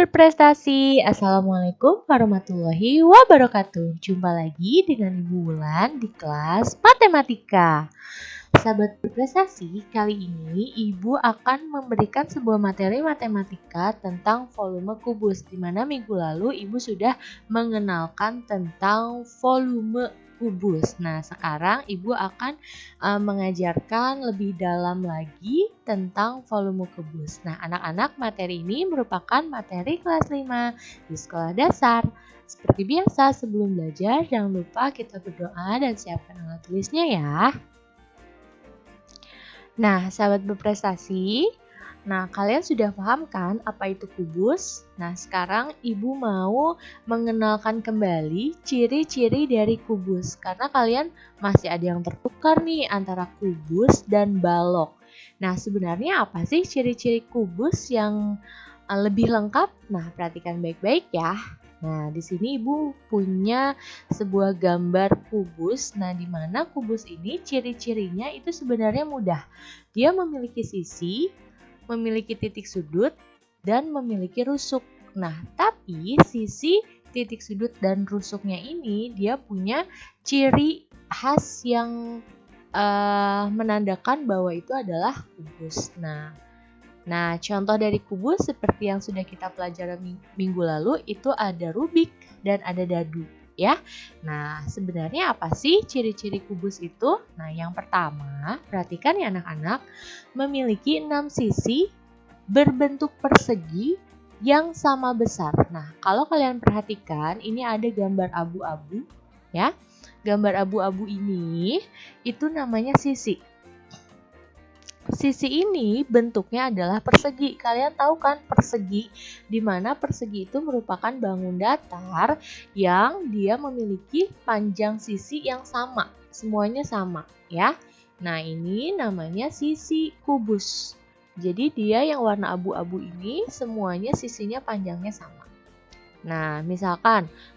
berprestasi. Assalamualaikum warahmatullahi wabarakatuh. Jumpa lagi dengan Ibu Wulan di kelas matematika. Sahabat berprestasi, kali ini Ibu akan memberikan sebuah materi matematika tentang volume kubus, di mana minggu lalu Ibu sudah mengenalkan tentang volume kubus. Nah, sekarang Ibu akan mengajarkan lebih dalam lagi tentang volume kubus. Nah, anak-anak, materi ini merupakan materi kelas 5 di sekolah dasar. Seperti biasa, sebelum belajar jangan lupa kita berdoa dan siapkan alat tulisnya ya. Nah, sahabat berprestasi, kalian sudah paham kan apa itu kubus? Nah, sekarang Ibu mau mengenalkan kembali ciri-ciri dari kubus, karena kalian masih ada yang tertukar nih antara kubus dan balok. Nah, sebenarnya apa sih ciri-ciri kubus yang lebih lengkap? Nah, perhatikan baik-baik ya. Nah, di sini Ibu punya sebuah gambar kubus. Nah, di mana kubus ini ciri-cirinya itu sebenarnya mudah. Dia memiliki sisi, memiliki titik sudut, dan memiliki rusuk. Nah, tapi sisi, titik sudut, dan rusuknya ini dia punya ciri khas yang menandakan bahwa itu adalah kubus. Nah, contoh dari kubus seperti yang sudah kita pelajari minggu lalu itu ada rubik dan ada dadu ya. Nah, sebenarnya apa sih ciri-ciri kubus itu? Nah, yang pertama, perhatikan ya anak-anak, memiliki 6 sisi berbentuk persegi yang sama besar. Nah, kalau kalian perhatikan ini ada gambar abu-abu ya. Gambar abu-abu ini itu namanya sisi. Sisi ini bentuknya adalah persegi. Kalian tahu kan persegi, di mana persegi itu merupakan bangun datar yang dia memiliki panjang sisi yang sama. Semuanya sama ya. Nah, ini namanya sisi kubus. Jadi dia yang warna abu-abu ini semuanya sisinya panjangnya sama. Nah,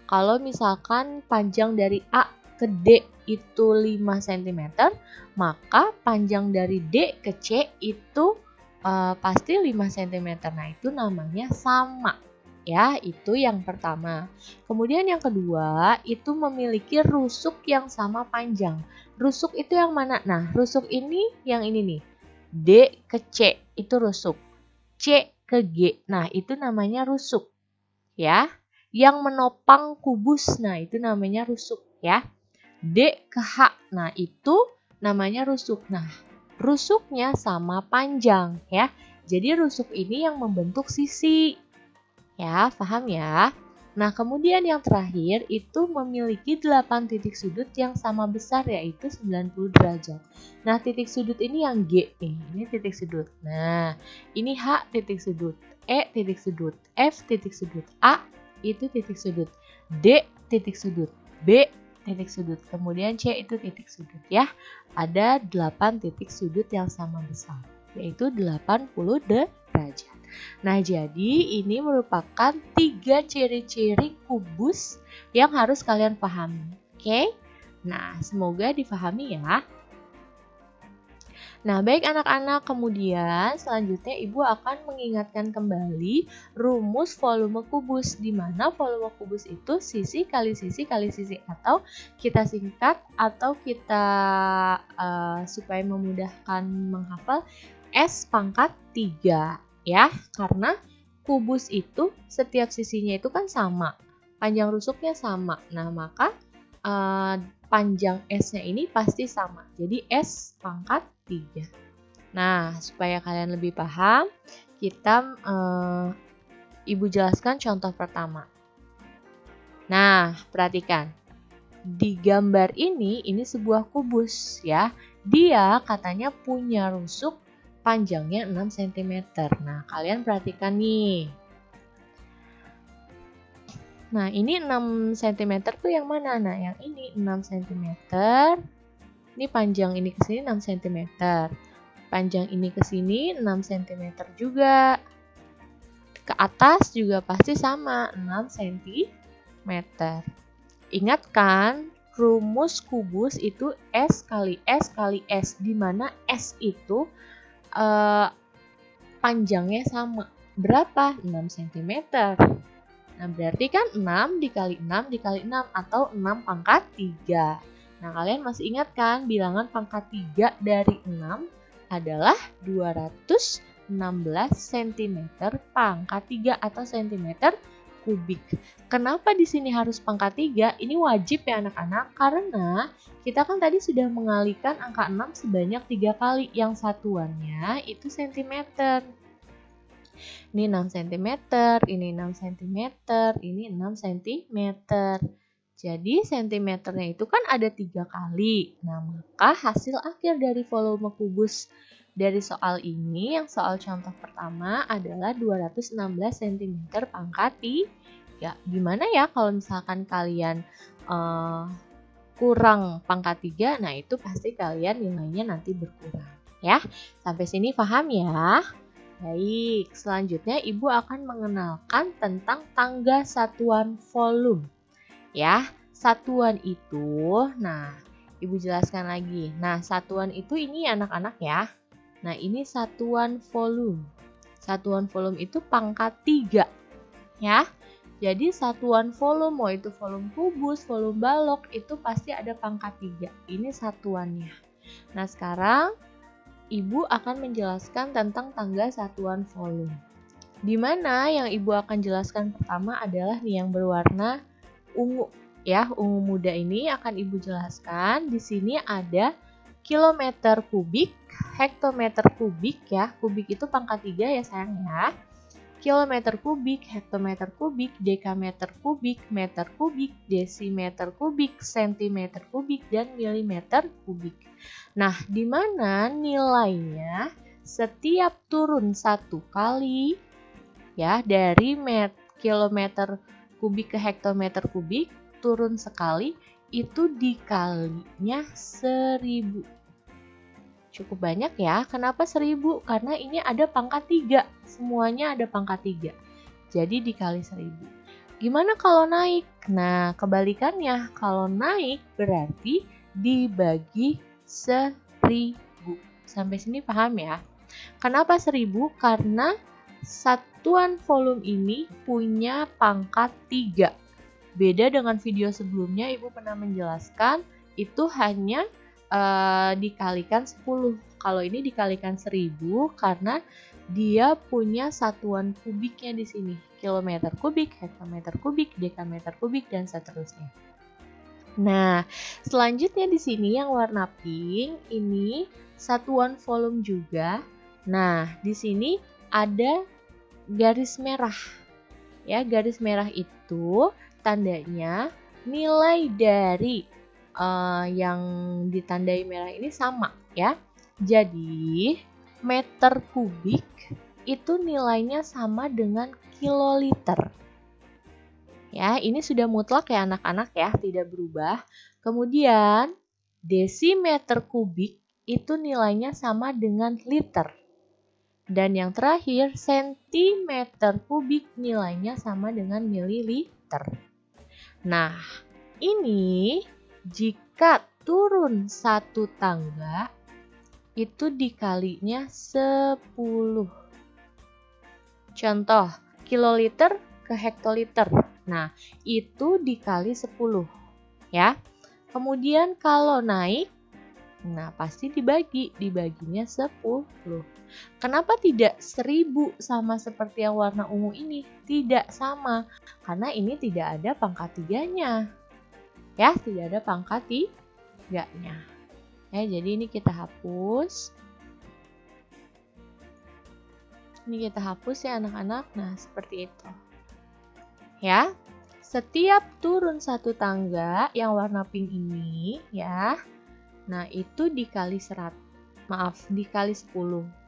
kalau misalkan panjang dari A ke D itu 5 cm, maka panjang dari D ke C itu pasti 5 cm. Nah, itu namanya sama. Ya, itu yang pertama. Kemudian yang kedua, itu memiliki rusuk yang sama panjang. Rusuk itu yang mana? Nah, rusuk ini yang ini nih. D ke C itu rusuk. C ke G. Nah, itu namanya rusuk. Ya. Yang menopang kubus. Nah, itu namanya rusuk ya. D ke H. Nah, itu namanya rusuk. Nah, rusuknya sama panjang ya. Jadi rusuk ini yang membentuk sisi. Ya, paham ya? Nah, kemudian yang terakhir itu memiliki 8 titik sudut yang sama besar yaitu 90 derajat. Nah, titik sudut ini yang G nih. Ini titik sudut. Nah, ini H titik sudut, E titik sudut, F titik sudut, A itu titik sudut, D titik sudut, B titik sudut, kemudian C itu titik sudut ya. Ada 8 titik sudut yang sama besar, yaitu 80 derajat. Nah, jadi ini merupakan 3 ciri-ciri kubus yang harus kalian pahami. Oke? Nah, semoga dipahami ya. Nah, baik anak-anak, kemudian selanjutnya Ibu akan mengingatkan kembali rumus volume kubus, di mana volume kubus itu sisi kali sisi kali sisi, atau kita singkat atau kita supaya memudahkan menghafal S pangkat 3 ya, karena kubus itu setiap sisinya itu kan sama, panjang rusuknya sama. Nah, maka panjang S-nya ini pasti sama. Jadi S pangkat 3. Nah, supaya kalian lebih paham, kita Ibu jelaskan contoh pertama. Nah, perhatikan. Di gambar ini sebuah kubus ya. Dia katanya punya rusuk panjangnya 6 cm. Nah, kalian perhatikan nih. Nah, ini 6 cm tuh yang mana? Nah, yang ini 6 cm. Ini panjang ini ke sini 6 cm. Panjang ini ke sini 6 cm juga. Ke atas juga pasti sama, 6 cm. Ingat kan, rumus kubus itu S kali S kali S, di mana S itu panjangnya sama. berapa? 6 cm. Nah, berarti kan 6 dikali 6 dikali 6 atau 6 pangkat 3. Nah, kalian masih ingat kan bilangan pangkat 3 dari 6 adalah 216 cm pangkat 3 atau cm kubik. Kenapa di sini harus pangkat 3? Ini wajib ya anak-anak, karena kita kan tadi sudah mengalihkan angka 6 sebanyak 3 kali, yang satuannya itu cm. Ini 6 cm, ini 6 cm, ini 6 cm. Jadi cm-nya itu kan ada 3 kali. Nah, maka hasil akhir dari volume kubus dari soal ini, yang soal contoh pertama adalah 216 cm pangkat 3. Gimana ya kalau misalkan kalian kurang pangkat 3, nah itu pasti kalian nilainya nanti berkurang. Ya, sampai sini paham ya? Baik, selanjutnya Ibu akan mengenalkan tentang tangga satuan volume. Ya, satuan itu, nah Ibu jelaskan lagi. Nah, satuan itu ini anak-anak ya. Nah, ini satuan volume. Satuan volume itu pangkat 3. Ya, jadi satuan volume, mau itu volume kubus, volume balok, itu pasti ada pangkat 3. Ini satuannya. Nah, sekarang Ibu akan menjelaskan tentang tangga satuan volume. Di mana yang Ibu akan jelaskan pertama adalah nih yang berwarna ungu. Ya, ungu muda ini akan Ibu jelaskan. Di sini ada kilometer kubik, hektometer kubik ya. Kubik itu pangkat 3 ya sayang ya. Kilometer kubik, hektometer kubik, dekameter kubik, meter kubik, desimeter kubik, sentimeter kubik, dan milimeter kubik. Nah, di mana nilainya setiap turun 1 kali ya dari kilometer kubik ke hektometer kubik, turun sekali, itu dikalinya 1000. Cukup banyak ya. Kenapa 1000? Karena ini ada pangkat 3. Semuanya ada pangkat 3. Jadi dikali 1000. Gimana kalau naik? Nah, kebalikannya. Kalau naik berarti dibagi 1000. Sampai sini paham ya? Kenapa 1000? Karena satuan volume ini punya pangkat 3. Beda dengan video sebelumnya, Ibu pernah menjelaskan itu hanya dikalikan 10. Kalau ini dikalikan 1000 karena dia punya satuan kubiknya di sini. Kilometer kubik, hektometer kubik, dekameter kubik, dan seterusnya. Nah, selanjutnya di sini yang warna pink ini satuan volume juga. Nah, di sini ada garis merah. Ya, garis merah itu tandanya nilai dari yang ditandai merah ini sama ya. Jadi meter kubik itu nilainya sama dengan kiloliter. Ya, ini sudah mutlak ya anak-anak ya, tidak berubah. Kemudian desimeter kubik itu nilainya sama dengan liter. Dan yang terakhir sentimeter kubik nilainya sama dengan mililiter. Nah, ini jika turun 1 tangga itu dikalinya 10. Contoh, kiloliter ke hektoliter. Nah, itu dikali 10 ya. Kemudian kalau naik, nah pasti dibaginya 10. Kenapa tidak 1000 sama seperti yang warna ungu ini? Tidak sama, karena ini tidak ada pangkat 3-nya. Ya, tidak ada pangkat 3-nya. Ya, jadi ini kita hapus. Ini kita hapus ya anak-anak. Nah, seperti itu. Ya, setiap turun 1 tangga yang warna pink ini ya. Nah, itu dikali 10.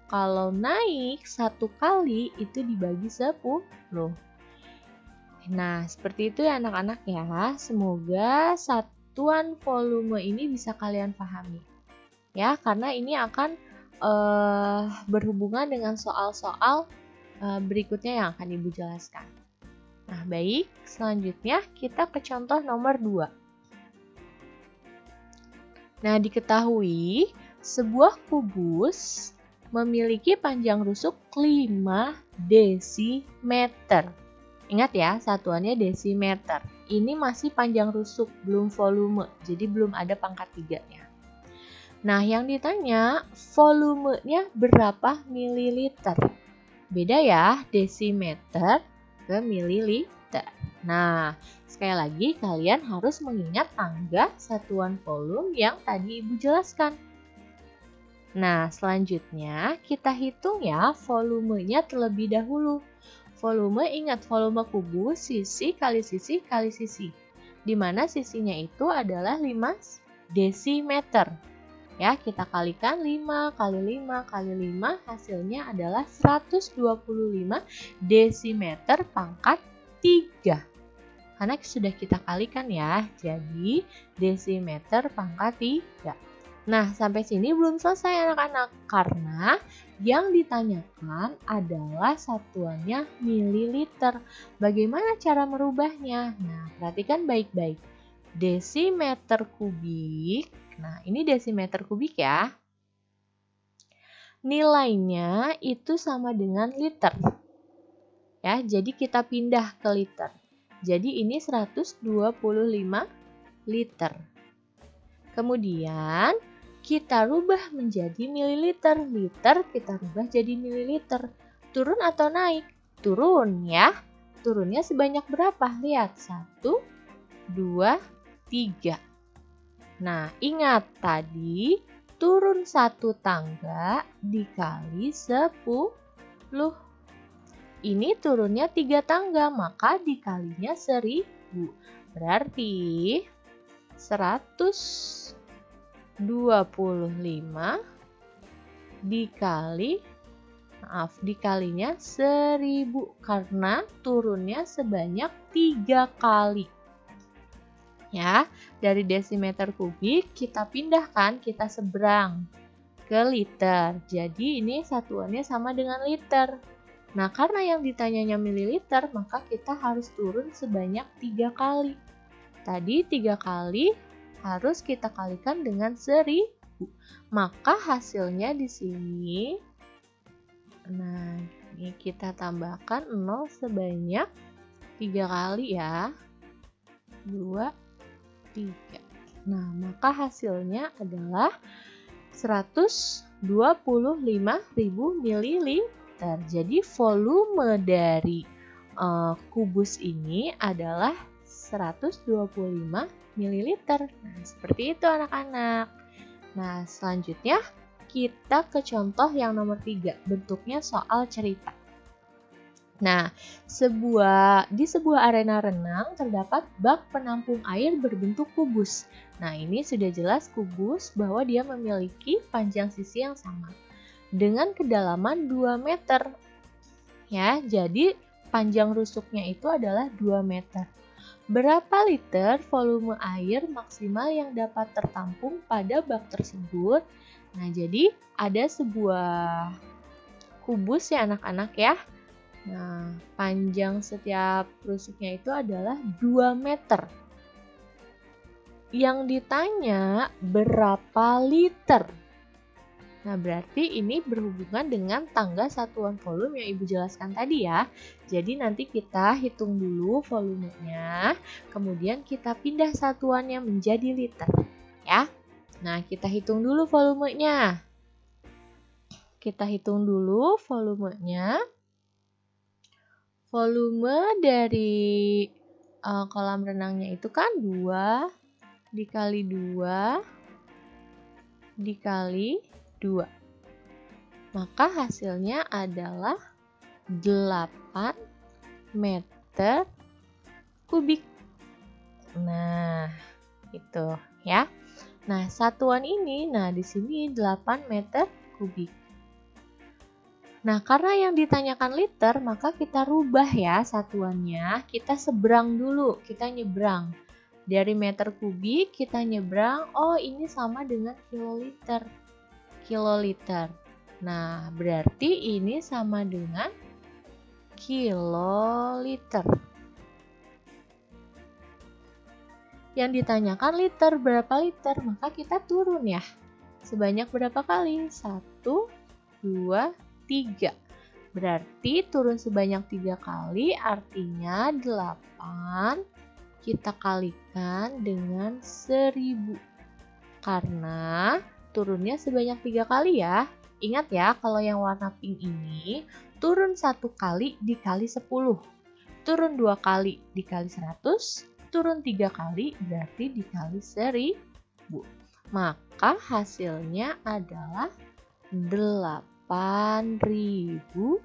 Kalau naik 1 kali itu dibagi 10. Nah, seperti itu ya anak-anak ya. Semoga satuan volume ini bisa kalian pahami. Ya, karena ini akan berhubungan dengan soal-soal berikutnya yang akan Ibu jelaskan. Nah, baik. Selanjutnya kita ke contoh nomor 2. Nah, diketahui sebuah kubus memiliki panjang rusuk 5 desimeter. Ingat ya, satuannya desimeter. Ini masih panjang rusuk, belum volume, jadi belum ada pangkat 3-nya. Nah, yang ditanya volumenya berapa mililiter? Beda ya, desimeter ke mililiter. Nah, sekali lagi kalian harus mengingat tangga satuan volume yang tadi Ibu jelaskan. Nah, selanjutnya kita hitung ya volumenya terlebih dahulu. Volume, ingat volume kubus, sisi kali sisi kali sisi. Di mana sisinya itu adalah 5 desimeter. Ya, kita kalikan 5 kali 5 kali 5, hasilnya adalah 125 desimeter pangkat 3. Karena sudah kita kalikan ya, jadi desimeter pangkat 3. Nah, sampai sini belum selesai anak-anak, karena yang ditanyakan adalah satuannya mililiter. Bagaimana cara merubahnya? Nah, perhatikan baik-baik. Desimeter kubik, nah ini desimeter kubik ya. Nilainya itu sama dengan liter. Ya, jadi kita pindah ke liter. Jadi ini 125 liter. Kemudian kita rubah menjadi mililiter. Liter kita rubah jadi mililiter. Turun atau naik? Turun ya. Turunnya sebanyak berapa? Lihat. 1, 2, 3. Nah, ingat tadi turun 1 tangga dikali 10. Ini turunnya 3 tangga, maka dikalinya 1000. Berarti 125 dikalinya 1000 karena turunnya sebanyak 3 kali. Ya, dari desimeter kubik kita pindahkan, kita seberang ke liter. Jadi ini satuannya sama dengan liter. Nah, karena yang ditanyanya mililiter, maka kita harus turun sebanyak 3 kali. Tadi 3 kali harus kita kalikan dengan 1000. Maka hasilnya di sini, nah ini kita tambahkan 0 sebanyak 3 kali ya. 2, 3. Nah, maka hasilnya adalah 125.000 ml. Jadi volume dari kubus ini adalah 125 ml. Nah, seperti itu anak-anak. Nah, selanjutnya kita ke contoh yang nomor 3. Bentuknya soal cerita. Nah, di sebuah arena renang terdapat bak penampung air berbentuk kubus. Nah, ini sudah jelas kubus bahwa dia memiliki panjang sisi yang sama dengan kedalaman 2 meter. Ya, jadi panjang rusuknya itu adalah 2 meter. Berapa liter volume air maksimal yang dapat tertampung pada bak tersebut? Nah, jadi ada sebuah kubus ya anak-anak ya. Nah, panjang setiap rusuknya itu adalah 2 meter. Yang ditanya berapa liter? Nah, berarti ini berhubungan dengan tangga satuan volume yang Ibu jelaskan tadi ya. Jadi nanti kita hitung dulu volumenya, kemudian kita pindah satuannya menjadi liter ya. Nah, kita hitung dulu volumenya. Kita hitung dulu volumenya. Volume dari kolam renangnya itu kan 2 dikali 2 dikali 2. Maka hasilnya adalah 8 meter kubik. Nah, itu ya. Nah, satuan ini, di sini 8 meter kubik. Nah, karena yang ditanyakan liter, maka kita rubah ya satuannya. Kita seberang dulu, kita nyebrang. Dari meter kubik kita nyebrang, oh ini sama dengan kiloliter. Kiloliter. Nah, berarti ini sama dengan kiloliter. Yang ditanyakan liter, berapa liter? Maka kita turun ya. Sebanyak berapa kali? 1, 2, 3. Berarti turun sebanyak 3 kali, artinya 8 kita kalikan dengan 1000. Karena turunnya sebanyak 3 kali ya. Ingat ya, kalau yang warna pink ini turun 1 kali dikali 10. Turun 2 kali dikali 100, turun 3 kali berarti dikali 1000. Maka hasilnya adalah 8.000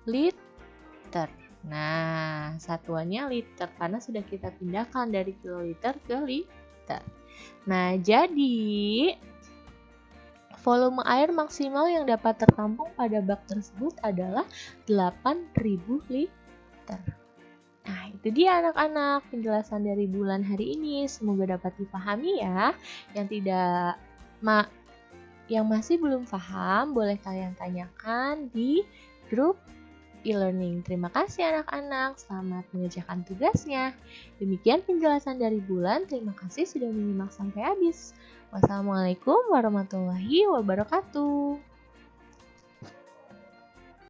liter. Nah, satuannya liter karena sudah kita pindahkan dari kiloliter ke liter. Nah, jadi volume air maksimal yang dapat tertampung pada bak tersebut adalah 8.000 liter. Nah, itu dia anak-anak penjelasan dari bulan hari ini. Semoga dapat dipahami ya. Yang masih belum paham, boleh kalian tanyakan di grup e-learning. Terima kasih anak-anak, selamat mengerjakan tugasnya. Demikian penjelasan dari bulan, terima kasih sudah menyimak sampai habis. Wassalamualaikum warahmatullahi wabarakatuh.